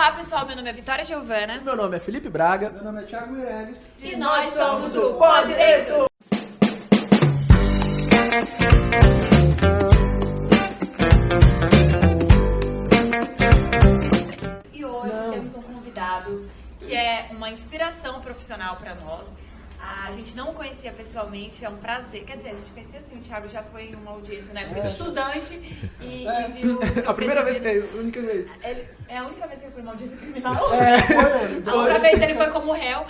Olá, pessoal. Meu nome é Vitória Giovana. Meu nome é Felipe Braga. Meu nome é Thiago Meirelles. E nós somos o Pode Direito. E hoje temos um convidado que é uma inspiração profissional para nós. A gente não conhecia pessoalmente, é um prazer. Quer dizer, a gente conhecia assim, o Thiago já foi em uma audiência na época de estudante e viu o seu A primeira vez, presidido. a única vez. É a única vez que ele foi em uma audiência criminal. A outra vez ele foi como réu.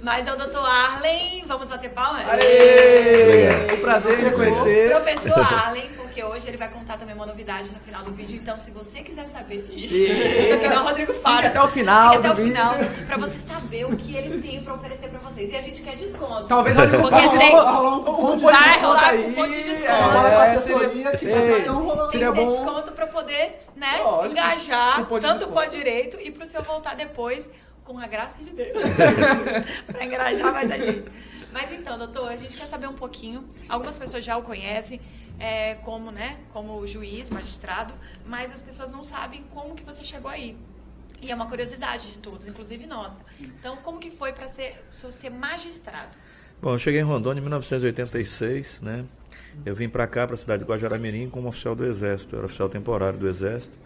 Mas é o Dr. Arlen, vamos bater palmas? Um prazer em conhecer. Professor Arlen, porque hoje ele vai contar também uma novidade no final do vídeo. Então, se você quiser saber isso, que não, Rodrigo fala. Fica até o final Fica até do o final, vídeo. pra você saber o que ele tem pra oferecer pra vocês. E a gente quer desconto. Talvez role rolar um cupom de vai desconto rolar aí. cupom de desconto. Fala com a assessoria que vai ter um rolando. Seria Tem que ter bom. desconto pra poder, né, Lógico. engajar Cupom de tanto o desconto. Pode Direito e pro seu voltar depois com a graça de Deus. Pra engajar mais a gente. Mas então, doutor, a gente quer saber um pouquinho. Algumas pessoas já o conhecem como juiz, magistrado, mas as pessoas não sabem como que você chegou aí. E é uma curiosidade de todos, inclusive nossa. Então, como que foi para ser magistrado? Bom, eu cheguei em Rondônia em 1986, né? Eu vim para cá, para a cidade de Guajará-Mirim, como oficial do Exército. Eu era oficial temporário do Exército.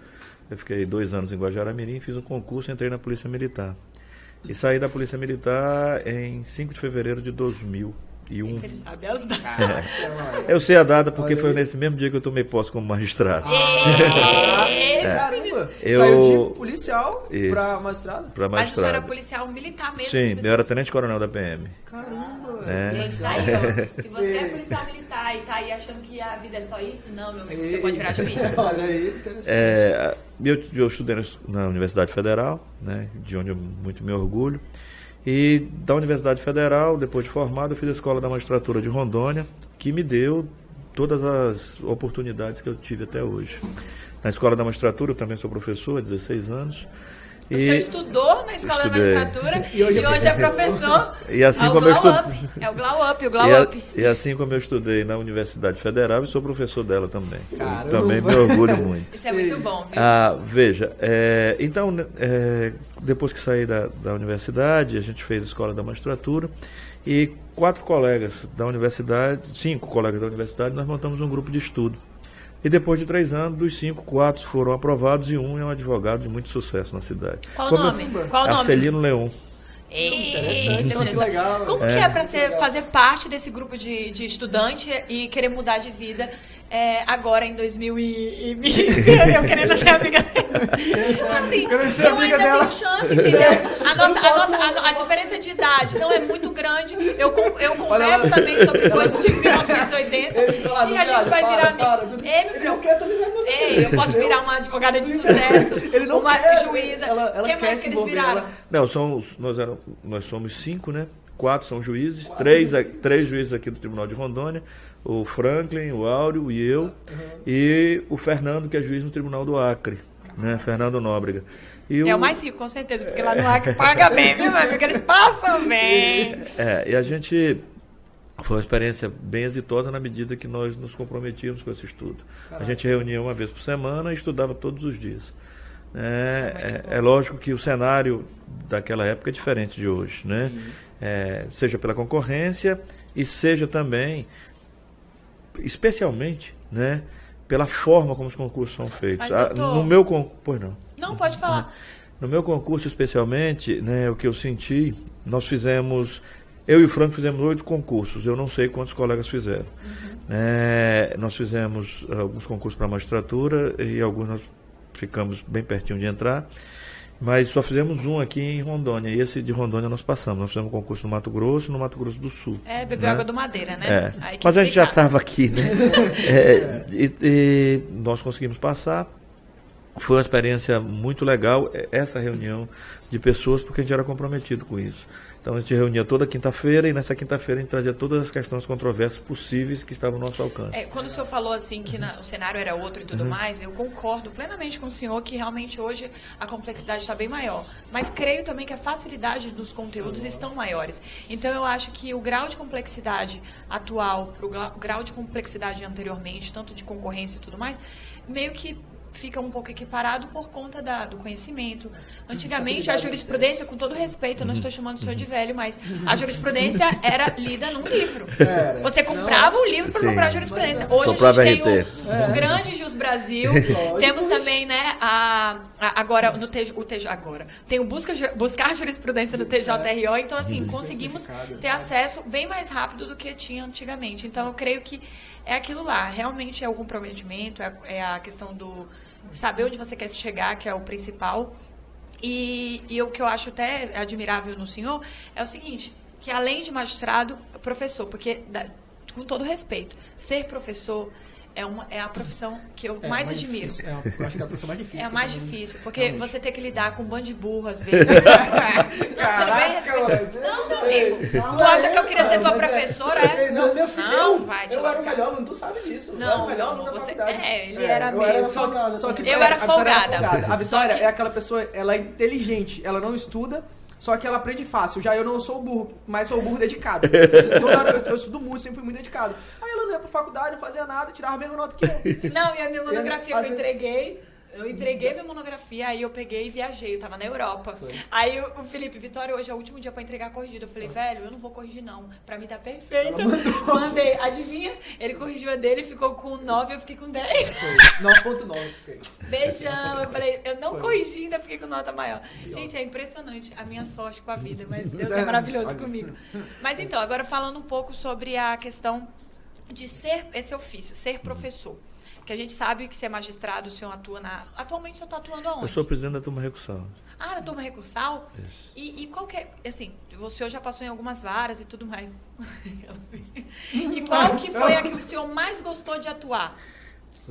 Eu fiquei 2 anos em Guajará-Mirim, fiz um concurso e entrei na Polícia Militar. E saí da Polícia Militar em 5 de fevereiro de 2001. Ele sabe as datas. Eu sei a data porque foi nesse mesmo dia que eu tomei posse como magistrado. Caramba! Eu- Saiu de policial Isso. pra magistrado? Para Mas o senhor era magistrado. policial militar mesmo? Sim, tipo eu era tenente-coronel da PM. Caramba! né? Gente, tá aí, ó. Se você é policial militar e tá aí achando que a vida é só isso, não, meu amigo, você pode virar juiz. Olha aí, interessante. Eu estudei na Universidade Federal, né, de onde eu muito me orgulho. E da Universidade Federal, depois de formado, eu fiz a Escola da Magistratura de Rondônia, que me deu todas as oportunidades que eu tive até hoje. Na Escola da Magistratura, eu também sou professor há 16 anos. O senhor estudou na Escola da Estudei. Magistratura e hoje é professor. E assim é o como eu Glow estu- Up. É o Glow Up, o Glow Up. E assim como eu estudei na Universidade Federal, eu sou professor dela também. Caramba. Também me orgulho muito. Isso é muito bom, viu? Veja, então, depois que saí da universidade, a gente fez a Escola da Magistratura e 5 colegas da universidade, nós montamos um grupo de estudo. E depois de 3 anos, dos 5, 4 foram aprovados e um é um advogado de muito sucesso na cidade. Qual o nome? Qual o nome? Arcelino Leon. Interessante, Eita, que legal. Como que é para fazer parte desse grupo de estudante e querer mudar de vida agora em 2020? Eu querendo ser amiga dela. Assim, Querendo ser eu amiga ainda dela. tenho chance, entendeu? A diferença de idade não é muito grande. Eu converso também sobre coisas de 1980 e a gente vai virar amiga. Ei, meu filho, não quer atualizar muito. ei, eu posso virar uma advogada de sucesso, Ele não uma quer, juíza. ela O que quer mais se que eles envolver, viraram? ela- Nós somos 5, né? 4 são juízes, 3 juízes aqui do Tribunal de Rondônia, o Franklin, o Áureo e eu, e o Fernando, que é juiz no Tribunal do Acre, né? Fernando Nóbrega. E É o mais rico, com certeza, porque lá no Acre paga bem, viu, meu amigo? Eles passam bem. E a gente... Foi uma experiência bem exitosa na medida que nós nos comprometíamos com esse estudo. A gente reunia uma vez por semana e estudava todos os dias. É lógico que o cenário daquela época é diferente de hoje, né? Seja pela concorrência e seja também, especialmente, né, pela forma como os concursos são feitos. Mas, doutor, No meu pois não. Não, pode falar. No meu concurso, especialmente, né, o que eu senti, eu e o Franco fizemos 8 concursos, eu não sei quantos colegas fizeram. Nós fizemos alguns concursos para a magistratura e alguns nós ficamos bem pertinho de entrar, mas só fizemos um aqui em Rondônia, e esse de Rondônia nós passamos. Nós fizemos um concurso no Mato Grosso e no Mato Grosso do Sul. Bebeu né? água do Madeira, né? Aí que Mas a gente já explicar. estava aqui, né? E nós conseguimos passar. Foi uma experiência muito legal, essa reunião de pessoas, porque a gente era comprometido com isso. Então a gente reunia toda quinta-feira e nessa quinta-feira a gente trazia todas as questões controversas possíveis que estavam ao nosso alcance. Quando o senhor falou assim que o cenário era outro e tudo mais, eu concordo plenamente com o senhor que realmente hoje a complexidade está bem maior. Mas creio também que a facilidade dos conteúdos estão maiores. Então eu acho que o grau de complexidade atual para o grau de complexidade anteriormente, tanto de concorrência e tudo mais, meio que fica um pouco equiparado por conta do conhecimento. Antigamente, a jurisprudência, com todo respeito, eu não estou chamando o senhor de velho, mas a jurisprudência era lida num livro. Você comprava o livro para comprar a jurisprudência. Hoje Comprava a gente tem RT. o grande Jus Brasil, temos também, né, agora no agora tem o buscar jurisprudência no TJRO, então assim, conseguimos ter acesso bem mais rápido do que tinha antigamente. Então eu creio que é aquilo lá, realmente é o comprometimento, é a questão do saber onde você quer chegar, que é o principal. E o que eu acho até admirável no senhor é o seguinte, que além de magistrado, professor, porque, com todo respeito, ser professor é a profissão que eu mais admiro. Eu acho que é a profissão mais difícil. É a mais difícil, porque você tem que lidar com um bando de burro, às vezes. Não, amigo. Tu acha que eu queria ser tua professora? Não, meu filho, Não, vai te eu era o lascar. melhor aluno, tu sabe disso. Eu era Não, o melhor aluno da você... faculdade. ele era eu era mesmo. só que Eu era a Vitória folgada. A Vitória é aquela pessoa, ela é inteligente, ela não estuda, só que ela aprende fácil. Já eu não sou burro, mas sou burro dedicado. Toda hora eu estudo muito, sempre fui muito dedicado. Aí ela não ia pra faculdade, não fazia nada, tirava a mesma nota que eu. Não, e a minha monografia que eu entreguei minha monografia, aí eu peguei e viajei, eu tava na Europa. Aí o Felipe, Vitória, hoje é o último dia pra entregar corrigida. Eu falei, velho, eu não vou corrigir não, pra mim tá perfeito. Mandei, adivinha? Ele corrigiu a dele, ficou com 9, eu fiquei com 10. 9.9 fiquei. Beijão, eu falei, eu não corrigi, ainda fiquei com nota maior. Gente, é impressionante a minha sorte com a vida, mas Deus é maravilhoso comigo. Mas então, agora falando um pouco sobre a questão de ser esse ofício, ser professor. Que a gente sabe que você é magistrado, o senhor atua atualmente o senhor está atuando aonde? Eu sou presidente da turma recursal. Ah, da turma recursal? Isso. E qual que é, assim, o senhor já passou em algumas varas e tudo mais. E qual que foi a que o senhor mais gostou de atuar?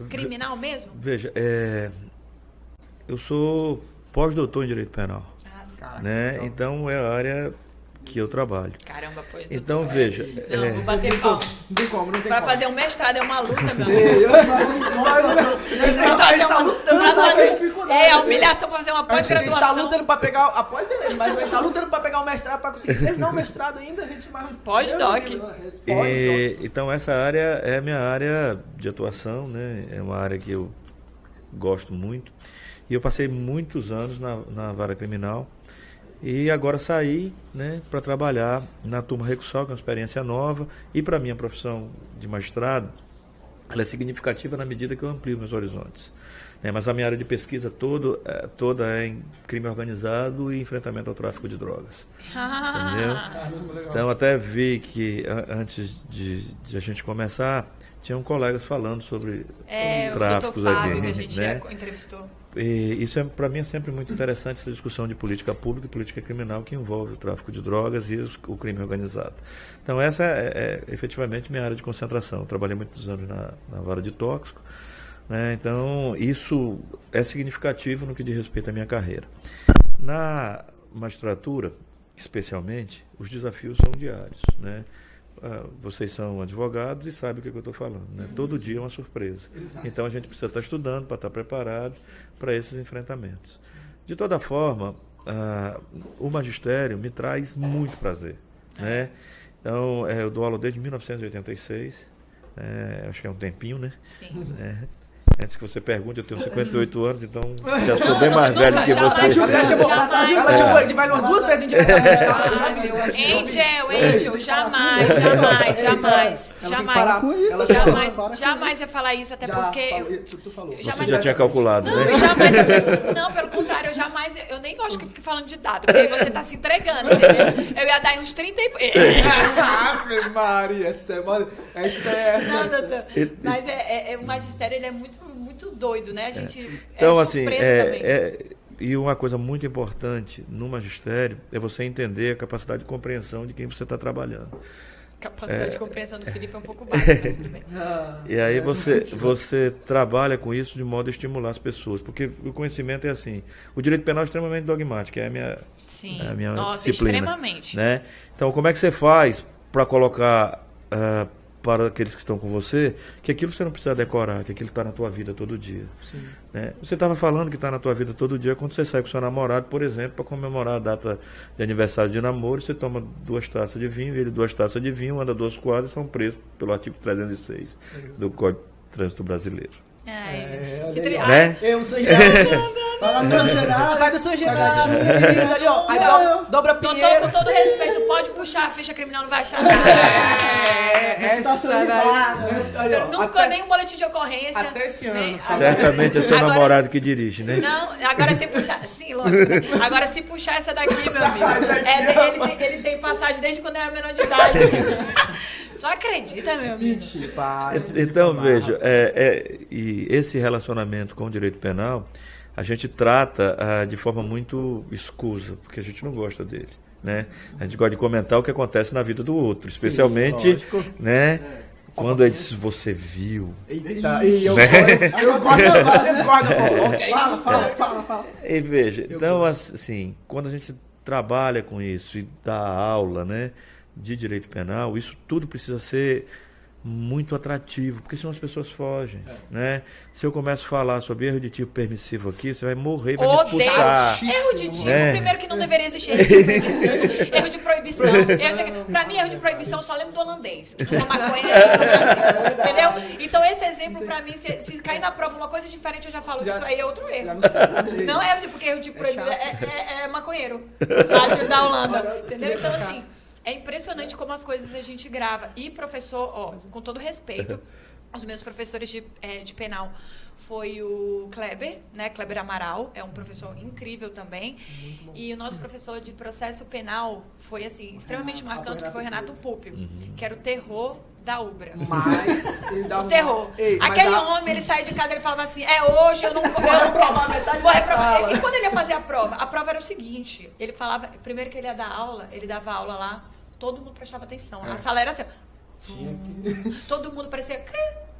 Criminal mesmo? Veja, eu sou pós-doutor em Direito Penal. Ah, sim. Caraca, Né? legal. Então é a área que eu trabalho. Caramba, pois. Então, doutor. veja, Não, vou bater palma. Não tem como, não tem Pra como. fazer um mestrado é uma luta, meu Ei, amor. Ele tá lutando, Pra sabe a fazer- dificuldade. É, a humilhação pra fazer uma A gente tá pós-graduação. lutando pra pegar após, beleza, mas a gente tá lutando pra pegar o mestrado, pra conseguir terminar o mestrado ainda, a gente mais... Pós-doc. Pós-doc. Então essa área é a minha área de atuação, né? É uma área que eu gosto muito. E eu passei muitos anos na vara criminal. E agora saí, né, para trabalhar na turma recursal, que é uma experiência nova. E para a minha profissão de magistrado, ela é significativa na medida que eu amplio meus horizontes. Mas a minha área de pesquisa toda é em crime organizado e enfrentamento ao tráfico de drogas. Entendeu? Então até vi que antes de a gente começar, tinham colegas falando sobre O tráficos doutor Fábio, aqui, que a gente né? entrevistou. E isso para mim é sempre muito interessante, essa discussão de política pública e política criminal que envolve o tráfico de drogas e o crime organizado. Então essa é efetivamente minha área de concentração. Eu trabalhei muitos anos na vara de tóxico, né? Então isso é significativo no que diz respeito à minha carreira. Na magistratura, especialmente, os desafios são diários, né? Vocês são advogados e sabem o que eu estou falando, né? Todo dia é uma surpresa. Exato. Então a gente precisa estar estudando para estar preparado para esses enfrentamentos. De toda forma, o magistério me traz muito prazer, né? Então eu dou aula desde 1986, acho que é um tempinho, né? Sim. Antes que você pergunte, eu tenho 58 anos, então já sou bem mais velho que Ela você. Ela chamou ele de velho umas duas vezes em direto. Angel, jamais ia falar isso, até porque... Tu falou. Já- Você já tinha calculado, Não, né? não, pelo contrário, eu nem gosto que fique falando de dado, porque aí você tá se entregando, entendeu? Eu ia dar uns 30 e... Ave Maria, é esperto. Não, doutor. Mas o magistério, ele é muito doido, né? A gente Então, é assim, surpresa também. e uma coisa muito importante no magistério é você entender a capacidade de compreensão de quem você está trabalhando. Capacidade de compreensão do Felipe é um pouco baixa, mas tudo bem. E aí você trabalha com isso de modo a estimular as pessoas, porque o conhecimento é assim. O direito penal é extremamente dogmático, é a minha Sim. a minha Nossa, disciplina, extremamente. né? Então, como é que você faz para colocar para aqueles que estão com você que aquilo você não precisa decorar, que aquilo está na tua vida todo dia? Sim. Né? Você estava falando que está na tua vida todo dia quando você sai com seu namorado, por exemplo, para comemorar a data de aniversário de namoro, você toma 2 taças de vinho, ele 2 taças de vinho, anda 2 quadras e são presos pelo artigo 306 do Código de Trânsito Brasileiro. olha Que aí, ó. Né? Eu, São Geraldo. Vai lá no São Geraldo. Sai do São Geraldo. Ali, ó. Aí dobra Com Pinheiro. todo respeito, pode puxar a ficha criminal, não vai achar nada. Tá Essa sendo daí. limpado. Olha, ó, Nunca até- nem um boletim de ocorrência. até esse ano, Nem- sabe? Certamente é seu Agora- namorado que dirige, né? Não, agora se puxar. Sim, lógico. Né? Agora se puxar essa daqui, meu amigo. Ele tem passagem desde quando era menor de idade. Só acredita, meu amigo. Mentira, para. Então, veja, e esse relacionamento com o direito penal, a gente trata de forma muito escusa, porque a gente não gosta dele, né? A gente gosta de comentar o que acontece na vida do outro, especialmente, lógico. né? Quando ele diz, você viu. Eita, e eu Né? Fala. E veja, então, assim, quando a gente trabalha com isso e dá aula, né, de direito penal, isso tudo precisa ser muito atrativo, porque senão as pessoas fogem, né? Se eu começo a falar sobre erro de tipo permissivo aqui, você vai morrer, vai me Odeio. expulsar. Erro de tipo, né? primeiro que não deveria existir erro de proibição. Erro de proibição. Pra mim, erro de proibição, eu só lembro do holandês. Que fuma maconha no Brasil, entendeu? Então, esse exemplo, pra mim, se cair na prova uma coisa diferente, eu já falo que isso aí é outro erro. Não é erro de, porque erro de proibição é maconheiro. Sabe, da Holanda. Entendeu? Então, assim, é impressionante como as coisas a gente grava. E professor, ó, com todo respeito, os meus professores de penal foi o Kleber, né? Kleber Amaral, é um professor incrível também. E o nosso professor de processo penal foi, assim, extremamente marcante, que foi o Renato Púpio, que era o terror da Ubra. Mas ele dava O terror. Ei, mas Aquele homem, ele saía de casa, ele falava assim, hoje eu não vou reprovar metade da sala. E quando ele ia fazer a prova era o seguinte, ele falava, primeiro que ele ia dar aula, ele dava aula lá, todo mundo prestava atenção. A sala era assim, Tinha que... todo mundo parecia...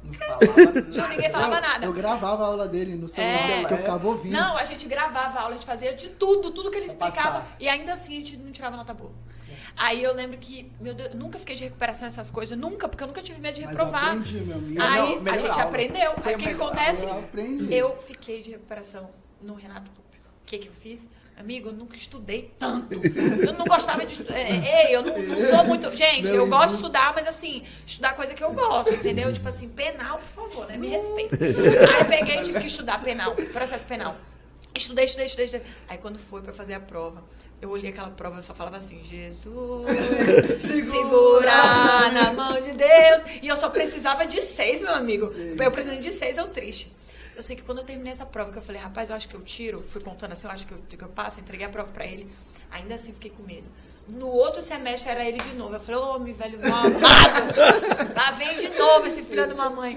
Não falava Ninguém falava nada. Eu gravava a aula dele no celular, que eu ficava ouvindo. Não, a gente gravava a aula, a gente fazia de tudo que ele Pra explicava. passar. E ainda assim a gente não tirava nota boa. Aí eu lembro que, meu Deus, eu nunca fiquei de recuperação nessas coisas, nunca, porque eu nunca tive medo de Mas reprovar. eu aprendi, meu amigo. Aí Não, a melhor gente aula. aprendeu. Foi Aí a o que melhor acontece? aula, eu aprendi. Eu fiquei de recuperação no Renato Púpio. O que eu fiz? Amigo, eu nunca estudei tanto. Eu não gostava de estudar. Eu não sou muito. Gente, eu gosto de estudar, mas assim, estudar coisa que eu gosto, entendeu? Tipo assim, penal, por favor, né? Me respeita. Aí peguei e tive que estudar penal, processo penal. Estudei. Aí quando foi pra fazer a prova, eu olhei aquela prova e só falava assim, Jesus, segura na mão de Deus. E eu só precisava de 6, meu amigo. Eu precisando de 6, eu triste. Eu sei que quando eu terminei essa prova, que eu falei, rapaz, eu acho que eu tiro, fui contando assim, eu acho que eu passo, entreguei a prova pra ele. Ainda assim fiquei com medo. No outro semestre era ele de novo. Eu falei, homem, velho, mal amado. Lá vem de novo esse filho de uma mãe.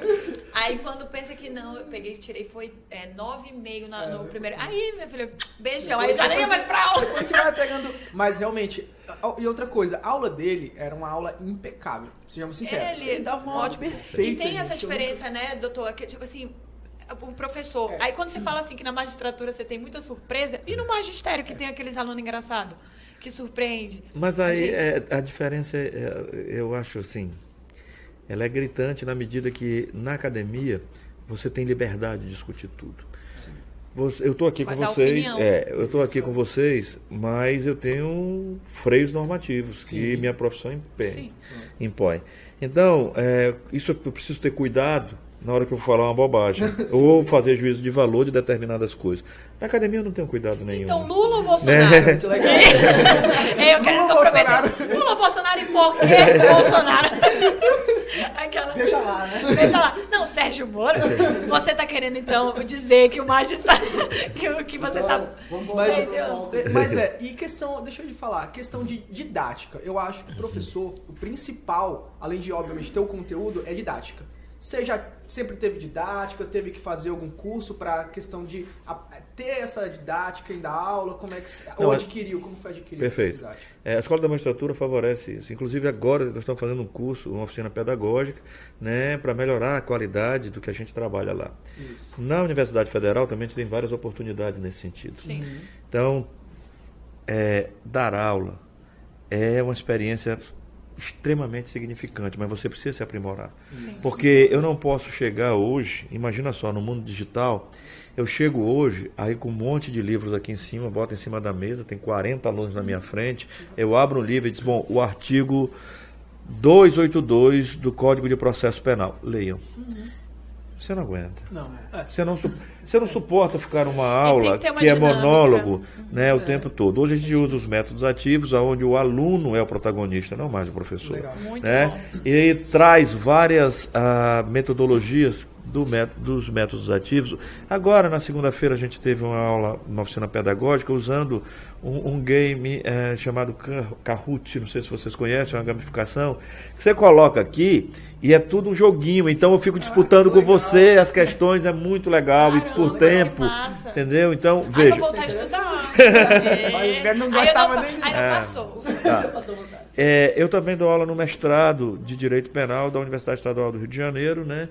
Aí quando pensa que não, eu peguei e tirei, foi 9,5 no primeiro. Aí, meu filho, beijão. Aí já nem ia mais pra aula. A gente vai pegando. Mas realmente, e outra coisa, a aula dele era uma aula impecável. Sejamos sinceros. Ele dava uma aula ótimo. perfeita. E tem essa gente. diferença, né, doutor? Que tipo assim, o professor. Aí quando você fala assim que na magistratura você tem muita surpresa, e no magistério que tem aqueles alunos engraçados, que surpreende. Mas aí Gente, a diferença, eu acho assim, ela é gritante na medida que na academia você tem liberdade de discutir tudo. Eu estou aqui Vai com dar vocês, opinião. eu estou aqui com vocês, mas eu tenho freios normativos que minha profissão Sim. impõe. Então, isso eu preciso ter cuidado na hora que eu vou falar uma bobagem, ou fazer juízo de valor de determinadas coisas. Na academia eu não tenho cuidado nenhum. Então, Lula ou Bolsonaro? Muito legal. Eu quero comprometer. Lula, Bolsonaro e por que Bolsonaro? Aquela... Veja lá, né? Veja lá. Não, Sérgio Moro, você tá querendo, então, dizer que o magistrado... que você tá... Vamos Mas, voltar pro foco. mas e questão, deixa eu lhe falar, questão de didática. Eu acho que o professor, o principal, além de, obviamente, ter o conteúdo, é didática. Você já sempre teve didática, teve que fazer algum curso para questão de ter essa didática em dar aula, como é que ou adquiriu, como foi adquirido? Perfeito. A Escola da Magistratura favorece isso. Inclusive agora nós estamos fazendo um curso, uma oficina pedagógica, né, para melhorar a qualidade do que a gente trabalha lá. Isso. Na Universidade Federal também a gente tem várias oportunidades nesse sentido. Sim. Então, dar aula é uma experiência extremamente significante, mas você precisa se aprimorar. Sim. Porque eu não posso chegar hoje, imagina só, no mundo digital, eu chego hoje, aí com um monte de livros aqui em cima, boto em cima da mesa, tem 40 alunos na minha frente, eu abro um livro e digo, bom, o artigo 282 do Código de Processo Penal, leiam. você não aguenta. Não, Você não suporta ficar numa aula ter uma que é dinâmica. monólogo, né, o tempo todo. Hoje a gente usa os métodos ativos, onde o aluno é o protagonista, não mais o professor. Legal. Muito Né? bom. E traz várias metodologias dos métodos ativos. Agora, na segunda-feira, a gente teve uma aula, uma oficina pedagógica, usando um game chamado Kahoot, não sei se vocês conhecem, uma gamificação. Você coloca aqui e é tudo um joguinho, então eu fico disputando com você as questões, é muito legal, e por Caramba, tempo, que massa. entendeu? Então, Aí veja. eu vou voltar a estudar. Ele não gostava nem de- Aí não passou. Passou vontade. Eu também dou aula no mestrado de Direito Penal da Universidade Estadual do Rio de Janeiro, né?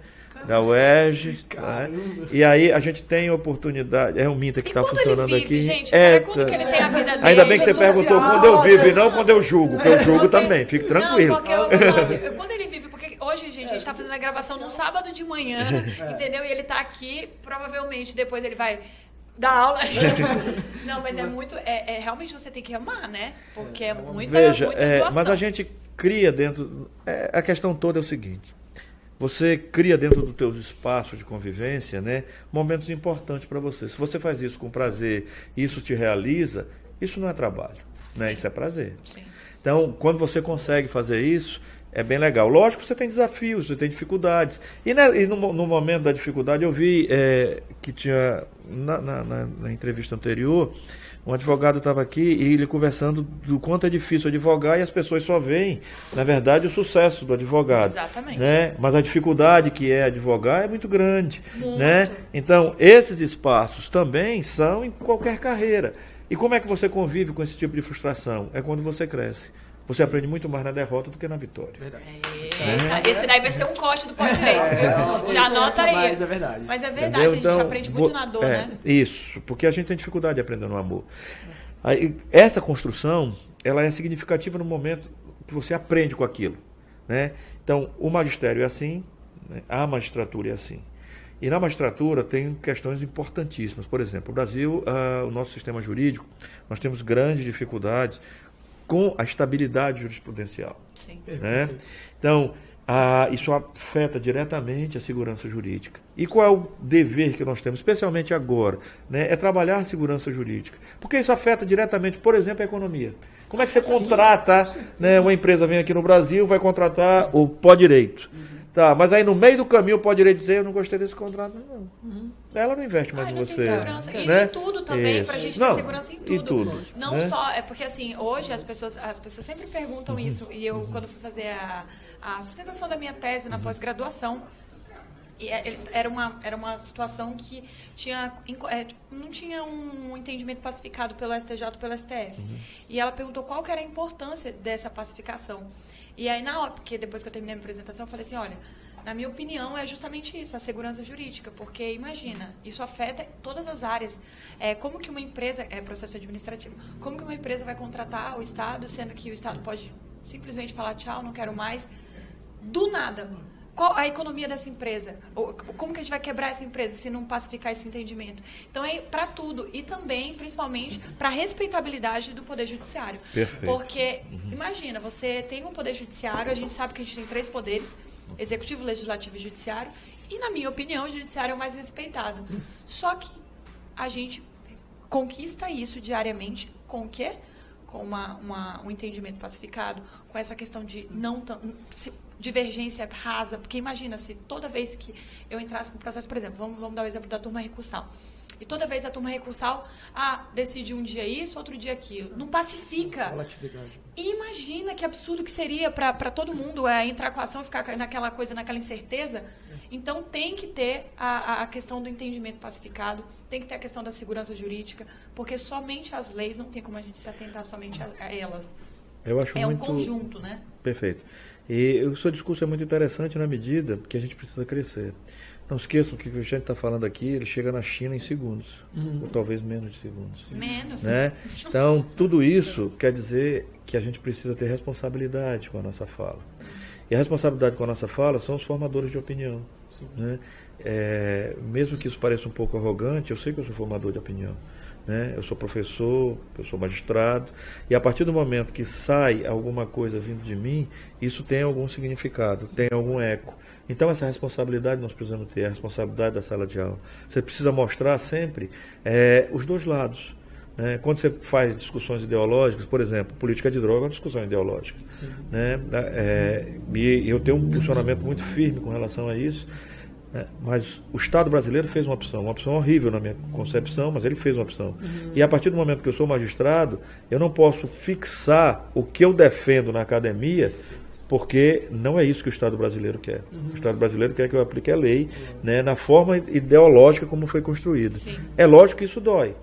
Da UERJ. Né? E aí a gente tem oportunidade. É o Minta que E está quando funcionando ele vive, aqui. gente? Até quando que ele tem a vida dele? Ainda bem que você social, perguntou quando eu vivo e não quando eu julgo, porque eu julgo também, fique tranquilo. Não, porque eu falo assim, quando ele vive, porque hoje, gente, a gente tá fazendo a gravação num sábado de manhã, entendeu? E ele tá aqui, provavelmente depois ele vai dar aula. Não, mas é muito, realmente você tem que amar, né? Porque é muita, Veja, muita doação. mas a gente cria dentro. A questão toda é o seguinte: você cria dentro dos teus espaços de convivência, né, momentos importantes para você. Se você faz isso com prazer, isso te realiza, isso não é trabalho, né? Isso é prazer. Sim. Então, quando você consegue fazer isso, é bem legal. Lógico que você tem desafios, você tem dificuldades. E no momento da dificuldade, eu vi que tinha, na entrevista anterior, um advogado estava aqui e ele conversando do quanto é difícil advogar, e as pessoas só veem, na verdade, o sucesso do advogado. Exatamente. Né? Mas a dificuldade que é advogar é muito grande. Muito. Né? Então, esses espaços também são em qualquer carreira. E como é que você convive com esse tipo de frustração? É quando você cresce. Você aprende muito mais na derrota do que na vitória. Esse daí vai ser um corte do pós-direito, viu? Já anota aí. Mas é verdade. Mas é verdade, Entendeu? a gente Então, aprende muito na dor, né? Isso, porque a gente tem dificuldade de aprender no amor. Aí, essa construção, ela é significativa no momento que você aprende com aquilo. Né? Então, o magistério é assim, né? A magistratura é assim. E na magistratura tem questões importantíssimas. Por exemplo, o Brasil, o nosso sistema jurídico, nós temos grandes dificuldades com a estabilidade jurisprudencial. Sim. Né? Então, isso afeta diretamente a segurança jurídica. E qual é o dever que nós temos, especialmente agora? Né? É trabalhar a segurança jurídica. Porque isso afeta diretamente, por exemplo, a economia. Como é que você contrata, né, uma empresa vem aqui no Brasil, vai contratar o pó-direito. Tá, mas aí no meio do caminho o pó-direito dizer, eu não gostei desse contrato, não. Ela não investe mais em não você. tem segurança. Isso né? em tudo também, Isso. pra gente Não, ter segurança em em tudo. tudo, Não né? só, é porque assim, hoje as pessoas sempre perguntam isso, e eu, quando fui fazer a sustentação da minha tese na pós-graduação, e era uma situação que não tinha um entendimento pacificado pelo STJ e pelo STF. E ela perguntou qual que era a importância dessa pacificação. E aí, na hora, porque depois que eu terminei a minha apresentação, eu falei assim, olha, na minha opinião, é justamente isso, a segurança jurídica, porque, imagina, isso afeta todas as áreas. Como que uma empresa, processo administrativo, como que uma empresa vai contratar o Estado, sendo que o Estado pode simplesmente falar tchau, não quero mais, do nada. Qual a economia dessa empresa? Como que a gente vai quebrar essa empresa se não pacificar esse entendimento? Então, é para tudo. E também, principalmente, para a respeitabilidade do Poder Judiciário. Perfeito. Porque, imagina, você tem um Poder Judiciário, a gente sabe que a gente tem 3 poderes, Executivo, Legislativo e Judiciário, e, na minha opinião, o Judiciário é o mais respeitado. Só que a gente conquista isso diariamente com o quê? Com um entendimento pacificado, com essa questão de divergência rasa, porque imagina se toda vez que eu entrasse com o processo, por exemplo, vamos dar o exemplo da turma recursal, e toda vez a turma recursal decide um dia isso, outro dia aquilo, não pacifica. Volatilidade. E imagina que absurdo que seria para todo mundo entrar com a ação e ficar naquela coisa, naquela incerteza. Então tem que ter a questão do entendimento pacificado, tem que ter a questão da segurança jurídica, porque somente as leis não tem como a gente se atentar somente a elas. Eu acho um muito... conjunto, né? Perfeito. E o seu discurso é muito interessante na medida que a gente precisa crescer. Não esqueçam que o que a gente está falando aqui, ele chega na China em segundos, ou talvez menos de segundos. Menos. Né? Então, tudo isso quer dizer que a gente precisa ter responsabilidade com a nossa fala. E a responsabilidade com a nossa fala são os formadores de opinião. Né? Mesmo que isso pareça um pouco arrogante, eu sei que eu sou formador de opinião. né? Eu sou professor, eu sou magistrado, e a partir do momento que sai alguma coisa vindo de mim, isso tem algum significado, tem algum eco. Então essa responsabilidade nós precisamos ter, a responsabilidade da sala de aula. Você precisa mostrar sempre os dois lados. Quando você faz discussões ideológicas, por exemplo, política de droga é uma discussão ideológica. Né? E eu tenho um posicionamento muito firme com relação a isso, né? Mas o Estado brasileiro fez uma opção horrível na minha concepção, mas ele fez uma opção. E a partir do momento que eu sou magistrado, eu não posso fixar o que eu defendo na academia, porque não é isso que o Estado brasileiro quer. O Estado brasileiro quer que eu aplique a lei, né, na forma ideológica como foi construída. Sim. É lógico que isso dói,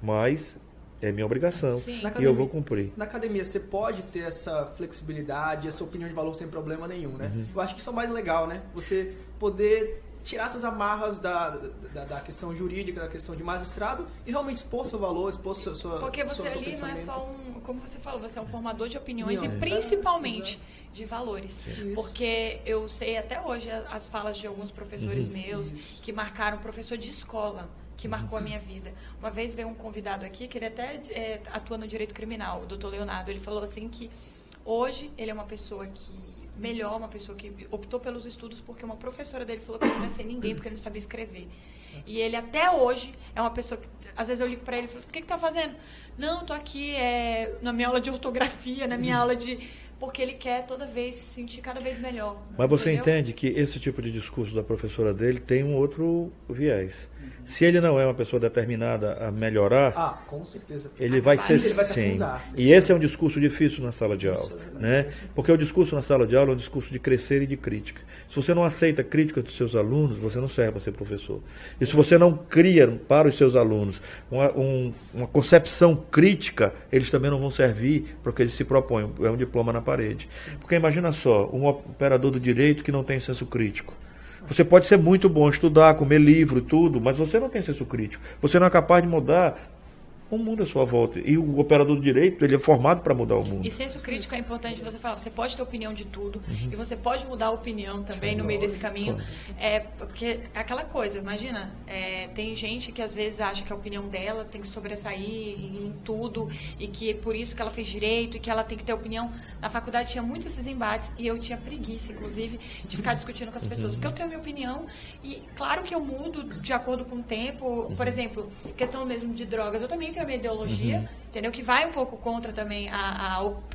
mas é minha obrigação. Sim. E eu vou cumprir. Na academia, você pode ter essa flexibilidade, essa opinião de valor sem problema nenhum, né? Eu acho que isso é o mais legal, né? Você poder tirar essas amarras da questão jurídica, da questão de magistrado e realmente expor seu valor, expor seu Porque você seu ali não é pensamento. só como você falou, você é um formador de opiniões Opinião. e principalmente de valores. Isso. Porque eu sei até hoje as falas de alguns professores meus que marcaram, professor de escola, que marcou a minha vida. Uma vez veio um convidado aqui, que ele até atua no direito criminal, o doutor Leonardo. Ele falou assim que hoje ele é uma pessoa uma pessoa que optou pelos estudos porque uma professora dele falou que ele não ia ser ninguém porque ele não sabia escrever. E ele até hoje é uma pessoa que, às vezes eu ligo para ele e falo, o que tá fazendo? Não, tô aqui na minha aula de ortografia, na minha aula de... Porque ele quer toda vez se sentir cada vez melhor. Mas você entendeu? entende que esse tipo de discurso da professora dele tem um outro viés. Se ele não é uma pessoa determinada a melhorar, com certeza. ele vai ser Ele vai se sim. afundar. E esse é um discurso difícil na sala de aula, Isso é verdade. né? Porque o discurso na sala de aula é um discurso de crescer e de crítica. Se você não aceita crítica dos seus alunos, você não serve para ser professor. E se você não cria para os seus alunos uma concepção crítica, eles também não vão servir para o que eles se propõem. É um diploma na parede. Porque imagina só, um operador do direito que não tem senso crítico. Você pode ser muito bom, estudar, comer livro e tudo, mas você não tem senso crítico. Você não é capaz de mudar o mundo à sua volta. E o operador do direito, ele é formado para mudar o mundo. E senso crítico é importante você falar. Você pode ter opinião de tudo e você pode mudar a opinião também no meio desse caminho. Porque é aquela coisa, imagina, tem gente que às vezes acha que a opinião dela tem que sobressair em tudo e que é por isso que ela fez direito e que ela tem que ter opinião. Na faculdade tinha muitos esses embates e eu tinha preguiça, inclusive, de ficar discutindo com as pessoas. Porque eu tenho a minha opinião e claro que eu mudo de acordo com o tempo. Por exemplo, questão mesmo de drogas, eu também tenho a minha ideologia, entendeu? Que vai um pouco contra também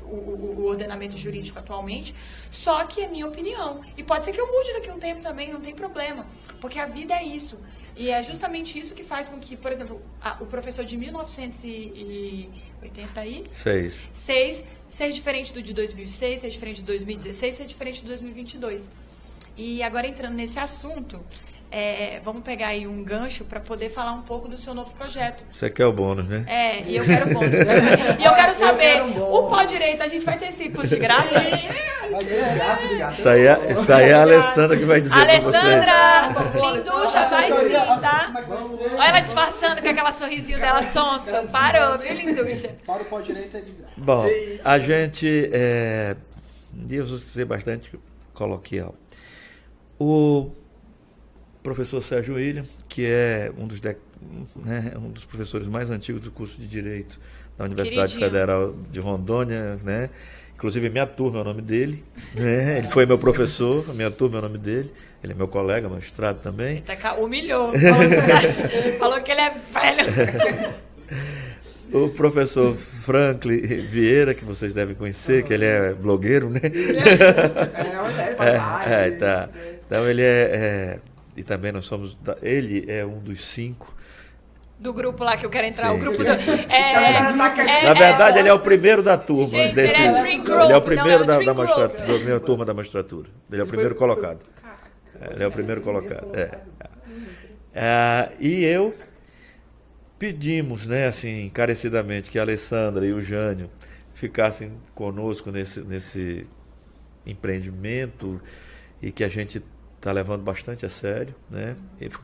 o ordenamento jurídico atualmente, só que é minha opinião. E pode ser que eu mude daqui a um tempo também, não tem problema, porque a vida é isso. E é justamente isso que faz com que, por exemplo, o professor de 1986 seja diferente do de 2006, seja diferente de 2016, seja diferente de 2022. E agora entrando nesse assunto... vamos pegar aí um gancho para poder falar um pouco do seu novo projeto. Você quer o bônus, né? E eu quero bônus. E eu quero saber, o Pó Direito, a gente vai ter esse curso de graça? Graça de gato. Isso aí é a Alessandra que vai dizer para vocês. Alessandra, linducha, vai sim, tá? Como é que vai ser? Olha ela disfarçando com aquela sorrisinho dela sonsa. Parou, viu, linducha? Para o pó direito é de graça. Bom, a gente... eu vou ser bastante coloquial. O professor Sérgio William, que é um dos professores mais antigos do curso de Direito da Universidade Queridinho. Federal de Rondônia, né? Inclusive, minha turma é o nome dele, né? Ele foi meu professor, a minha turma é o nome dele, ele é meu colega, magistrado também. Humilhou, falou que ele é velho. O professor Franklin Vieira, que vocês devem conhecer, que ele é blogueiro, né? Tá. Então, ele e também nós somos... Ele é um dos 5. Do grupo lá que eu quero entrar, Sim. o grupo do... Na verdade, ele é o primeiro da turma. Gente, ele é Dream Group, ele é o não primeiro é o da Dream magistratura, da minha turma da magistratura. Ele é o primeiro colocado. Ele é o primeiro colocado. E eu pedimos, né, assim, encarecidamente, que a Alessandra e o Jânio ficassem conosco nesse empreendimento e que a gente está levando bastante a sério, né?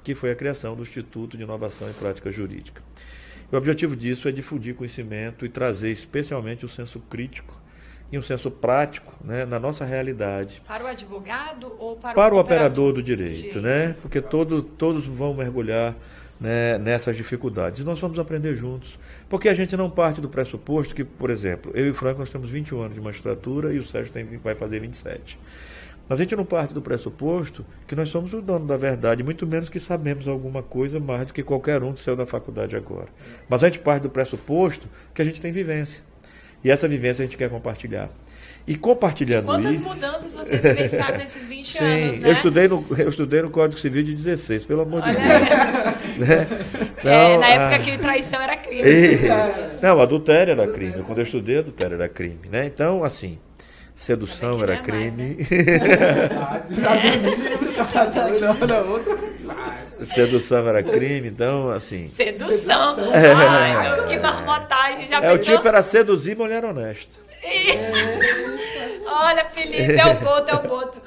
Que foi a criação do Instituto de Inovação e Prática Jurídica. O objetivo disso é difundir conhecimento e trazer especialmente o senso crítico e um senso prático, né, na nossa realidade. Para o advogado ou para o operador do direito, né? Porque todos vão mergulhar né, nessas dificuldades. E nós vamos aprender juntos. Porque a gente não parte do pressuposto que, por exemplo, eu e o Franco nós temos 21 anos de magistratura e o Sérgio vai fazer 27. Mas a gente não parte do pressuposto que nós somos o dono da verdade, muito menos que sabemos alguma coisa mais do que qualquer um que saiu da faculdade agora. Mas a gente parte do pressuposto que a gente tem vivência. E essa vivência a gente quer compartilhar. E compartilhando Quantas isso... mudanças vocês vivenciaram nesses 20 Sim, anos, né? eu estudei no Código Civil de 16, pelo amor de Olha Deus. aí. Né? Na época que traição era crime. Não, adultério era crime. Quando eu estudei, adultério era crime. Né? Então, assim, sedução Ainda era bem que não é mais, crime. Não, outra. Sedução era crime, então, assim... Sedução. Ai, meu, que marmotagem. Já O pensou? tipo era seduzir mulher honesta. Olha, Felipe, é o boto, é o boto.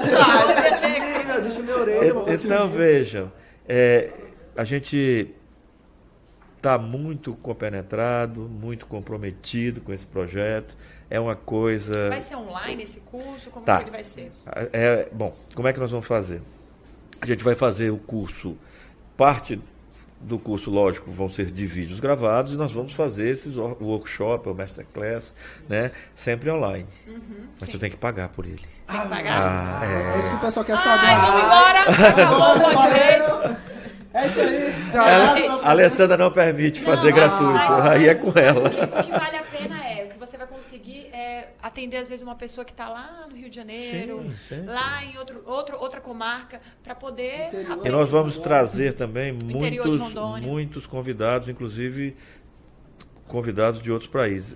Deixa minha orelha. Então, vejam, a gente está muito compenetrado, muito comprometido com esse projeto. É uma coisa... Vai ser online esse curso? Como Tá. que ele vai ser? Bom, como é que nós vamos fazer? A gente vai fazer o curso, parte do curso, lógico, vão ser de vídeos gravados e nós vamos fazer esses workshop, ou masterclass, né, sempre online. Mas você tem que pagar por ele. Tem que pagar? É isso que o pessoal quer saber. Ai, vamos embora. Acabou o direito. É isso aí. A Alessandra não permite fazer gratuito, mas aí é com ela. O que vale a pena o que você vai conseguir atender, às vezes, uma pessoa que está lá no Rio de Janeiro, Sim, sempre. lá em outra comarca, para poder... E nós vamos trazer também interior de Rondônia. muitos convidados, inclusive convidados de outros países.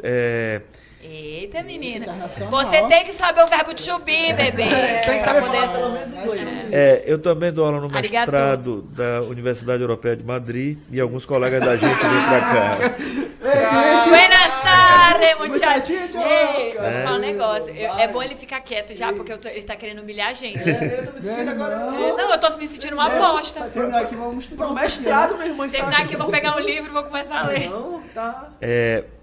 Eita, menina. Internacional. Você tem que saber o verbo to be, bebê. Tem que saber falar pelo poder... menos inglês. Eu também dou aula no Arigato. mestrado da Universidade Europeia de Madrid e alguns colegas da gente vêm para cá. Buenas tardes, Muchachito. muchachos. Ei, vou falar um negócio. É bom ele ficar quieto já, porque ele tá querendo humilhar a gente. Eu tô me sentindo agora. Não, eu tô me sentindo uma bosta. Terminar aqui, vamos estudar. Pro mestrado, meu irmão. Terminar aqui, eu vou pegar um livro e vou começar a ler. Não, tá.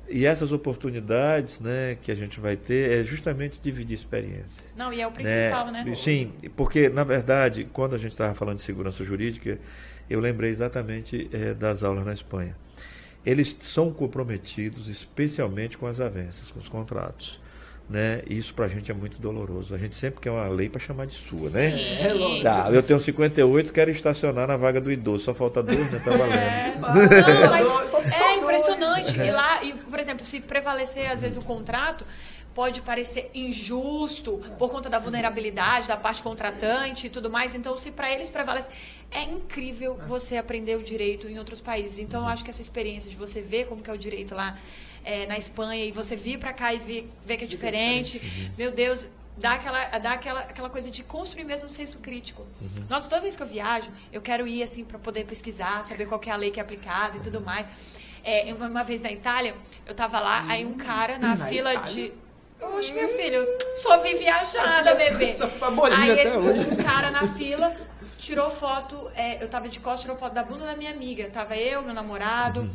E essas oportunidades, né, que a gente vai ter é justamente dividir experiência. Não, e é o principal, né? Sim, porque, na verdade, quando a gente estava falando de segurança jurídica, eu lembrei exatamente das aulas na Espanha. Eles são comprometidos especialmente com as avanças, com os contratos. Né? E isso pra gente é muito doloroso. A gente sempre quer uma lei para chamar de sua, né? Sim. Tá, eu tenho 58, quero estacionar na vaga do idoso, só falta 2, né? Tá valendo. Não, mas é impressionante. E, por exemplo, se prevalecer, às vezes, o contrato, pode parecer injusto por conta da vulnerabilidade da parte contratante e tudo mais. Então, se para eles prevalece... É incrível você aprender o direito em outros países. Então, eu acho que essa experiência de você ver como que é o direito lá na Espanha e você vir para cá e ver que é diferente, meu Deus... Dá aquela coisa de construir mesmo um senso crítico. Nossa, toda vez que eu viajo, eu quero ir assim para poder pesquisar, saber qual que é a lei que é aplicada e tudo mais. Uma vez na Itália, eu tava lá, aí um cara na fila Itália? de... Oxe, meu filho, só vi viajada, bebê. Só fui pra Bolívia Aí até hoje. um cara na fila tirou foto, eu tava de costas, tirou foto da bunda da minha amiga. Tava eu, meu namorado,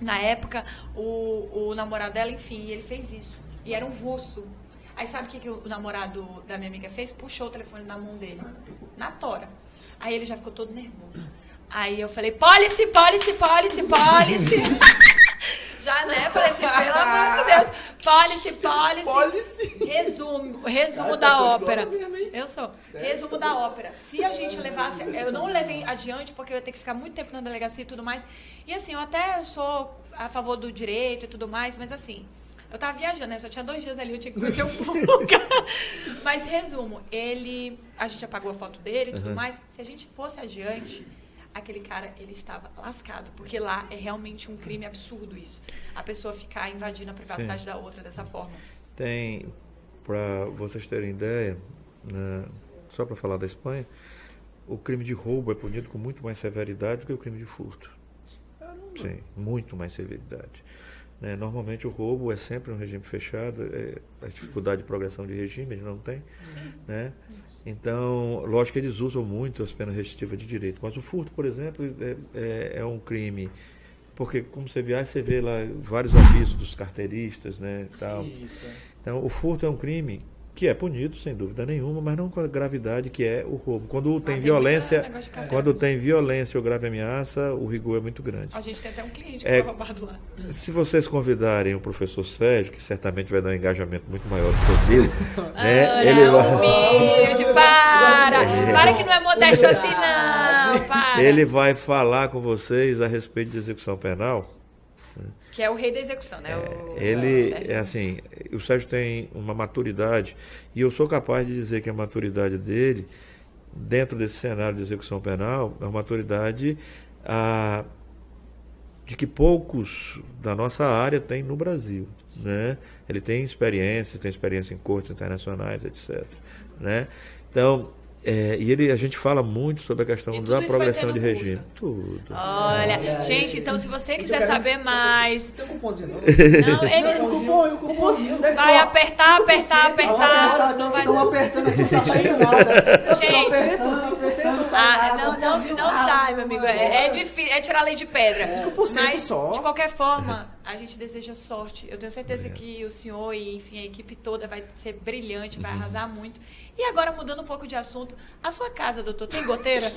na época, o namorado dela, enfim, ele fez isso. E era um russo. Aí sabe o que o namorado da minha amiga fez? Puxou o telefone na mão dele, na tora. Aí ele já ficou todo nervoso. Aí eu falei, policy. Já, né? Falei assim, pelo amor de Deus. Policy. Resumo da ópera. Eu sou. Resumo da ópera. Se a gente levasse... Eu não levei adiante, porque eu ia ter que ficar muito tempo na delegacia e tudo mais. E assim, eu até sou a favor do direito e tudo mais, mas assim... Eu tava viajando, né? Só tinha 2 dias ali, eu tinha que conhecer um lugar. Mas, resumo, a gente apagou a foto dele e tudo mais. Se a gente fosse adiante, aquele cara, ele estava lascado. Porque lá é realmente um crime absurdo isso. A pessoa ficar invadindo a privacidade da outra dessa forma. Tem, para vocês terem ideia, né, só para falar da Espanha, o crime de roubo é punido com muito mais severidade do que o crime de furto. Sim, muito mais severidade. Normalmente o roubo é sempre um regime fechado, a dificuldade de progressão de regime ele não tem. Né? Então, lógico que eles usam muito as penas restritivas de direito, mas o furto, por exemplo, é um crime, porque como você viaja, você vê lá vários avisos dos carteiristas, né? Tal. Então, o furto é um crime que é punido, sem dúvida nenhuma, mas não com a gravidade que é o roubo. Quando tem tem violência, negócio de carteira. quando tem violência ou grave ameaça, o rigor é muito grande. A gente tem até um cliente que É. foi roubado lá. Se vocês convidarem o professor Sérgio, que certamente vai dar um engajamento muito maior do que o meu, né, ele Humilde, para que não é modesto assim não, para. ele vai falar com vocês a respeito de execução penal. Que é o rei da execução, né? O Ele Sérgio. é assim, o Sérgio tem uma maturidade, e eu sou capaz de dizer que a maturidade dele, dentro desse cenário de execução penal, é uma maturidade de que poucos da nossa área têm no Brasil, né? Ele tem experiência em cortes internacionais, etc, né? Então, a gente fala muito sobre a questão E tudo da isso vai progressão ter de no curso. regime. Tudo. Olha, gente, então se você quiser saber mais... Tem um cupomzinho, não? Não, ele Não, o cupomzinho. vai apertar. Não vai Estão apertando aqui, não tá saindo nada. Gente, não sai, meu amigo. É difícil, é tirar lei de pedra. 5% Mas, só. de qualquer forma, a gente deseja sorte. Eu tenho certeza que o senhor e, enfim, a equipe toda vai ser brilhante, vai arrasar muito. E agora, mudando um pouco de assunto, a sua casa, doutor, tem goteira?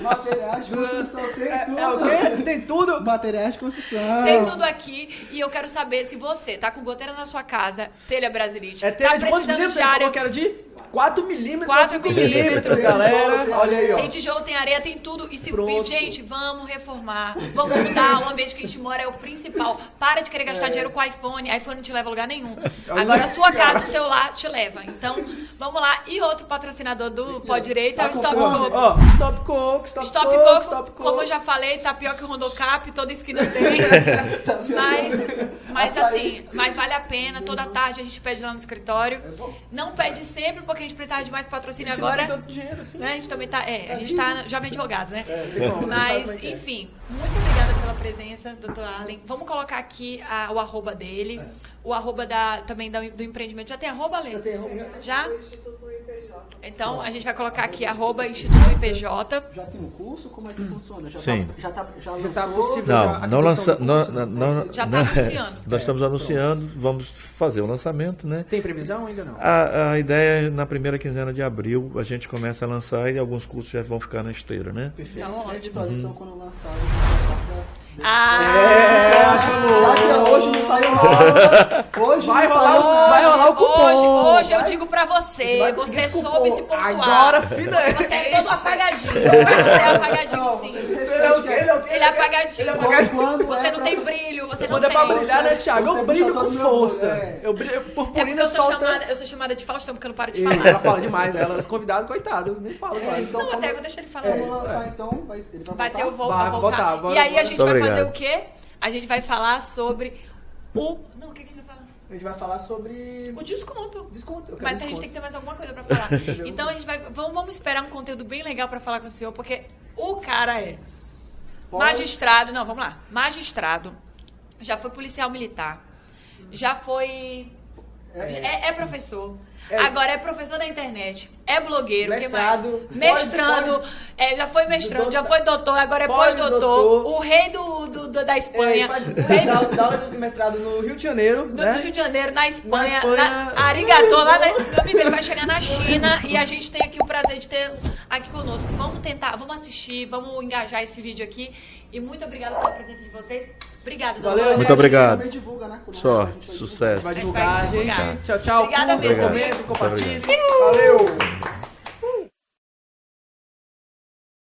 Materiais de construção, tem tudo. É o quê? Tem tudo? Materiais de construção. Tem tudo aqui. E eu quero saber se você tá com goteira na sua casa, telha brasilite. É telha tá de quantos precisando milímetros? de Ele área. falou que era de 4 milímetros, 4 5 milímetros, galera. Olha aí, ó. Tem tijolo, tem areia, tem tudo. E se, Pronto. gente, vamos reformar. Vamos mudar. O ambiente que a gente mora é o principal. Para de querer gastar dinheiro com iPhone. iPhone não te leva a lugar nenhum. Agora a sua casa, o celular te leva. Então, vamos lá. E outro patrocinador do Pó Direito é o Stop Coco. Ó, Stop Coco, Stop Coco, como eu já falei, tá pior que o Rondocap, toda esquina tem. mas assim, mas vale a pena. Toda tarde a gente pede lá no escritório. Não pede sempre, porque a gente precisava de mais patrocínio agora. Não tem tanto dinheiro assim. Né? A gente também tá. A gente tá jovem advogado, né? Tem como, Mas, sabe como é que é. enfim, muito obrigada pela presença, Dr. Arlen. Vamos colocar aqui o arroba dele, o arroba também do empreendimento. Já tem arroba, Lê? Já? Então, a gente vai colocar aqui arroba Instituto IPJ. Já tem um curso? Como é que funciona? Sim. Já tá Já possível. Não, aquisição do curso. Já tá anunciando. Nós estamos anunciando, vamos fazer o lançamento, né? Tem previsão ainda não? A ideia é na primeira quinzena de abril a gente começa a lançar e alguns cursos já vão ficar na esteira, né? Perfeito. Então, quando lançar, hoje não saiu nada. Hoje Vai não saiu nada. vai rolar o cupom. Hoje eu digo pra você, vai conseguir você esse cupom. soube se pontuar. Agora, filha. Você é todo apagadinho. Você é apagadinho, sim. Ele é apagadinho. Quando Você não tem brilho, você não Quando é tem. pra brilhar, né, Thiago? Você Eu brilho puxa com todo o meu força. brilho, é. Eu brilho, É porque purpurina eu sou, solta. eu sou chamada de Faustão, porque eu não paro de Ih, falar. ela fala demais, ela. Os convidados, coitado, eu nem falo mais. então, Não, até eu vou deixar ele falar. Quando lançar, então, ele Vai ter o voltar? volta, Vai voltar. voltar, E aí a bora. gente Muito vai fazer obrigado. o quê? A gente vai falar sobre o... Não, o que a gente vai falar? A gente vai falar sobre O desconto. desconto. Eu quero Mas a desconto. gente tem que ter mais alguma coisa pra falar. Então a gente vai... Vamos esperar um conteúdo bem legal pra falar com o senhor, porque o cara é magistrado... Não, vamos lá. Magistrado. Já foi policial militar. Já foi... É professor. Agora é professor da internet. É blogueiro. Mestrado. O que mais? Mestrando. Já foi mestrando, já foi doutor, agora é Pós-doutor. pós-doutor. O rei da Espanha. Faz O rei dá aula de mestrado no Rio de Janeiro, do né? Rio de Janeiro, na Espanha, Na Espanha. na Arigatô, lá meu amigo, ele vai chegar na China e a gente tem aqui o prazer de ter aqui conosco. Vamos tentar, vamos assistir, vamos engajar esse vídeo aqui. E muito obrigada pela presença de vocês. Obrigada, Valeu, doutor. Muito obrigado. Também divulga, né? Quando Só, lançar, a gente vai sucesso. Vai Vai divulgar, divulgar. gente. Tchau, tchau. Obrigada Curta, mesmo. comenta, compartilhe. Obrigado. Valeu.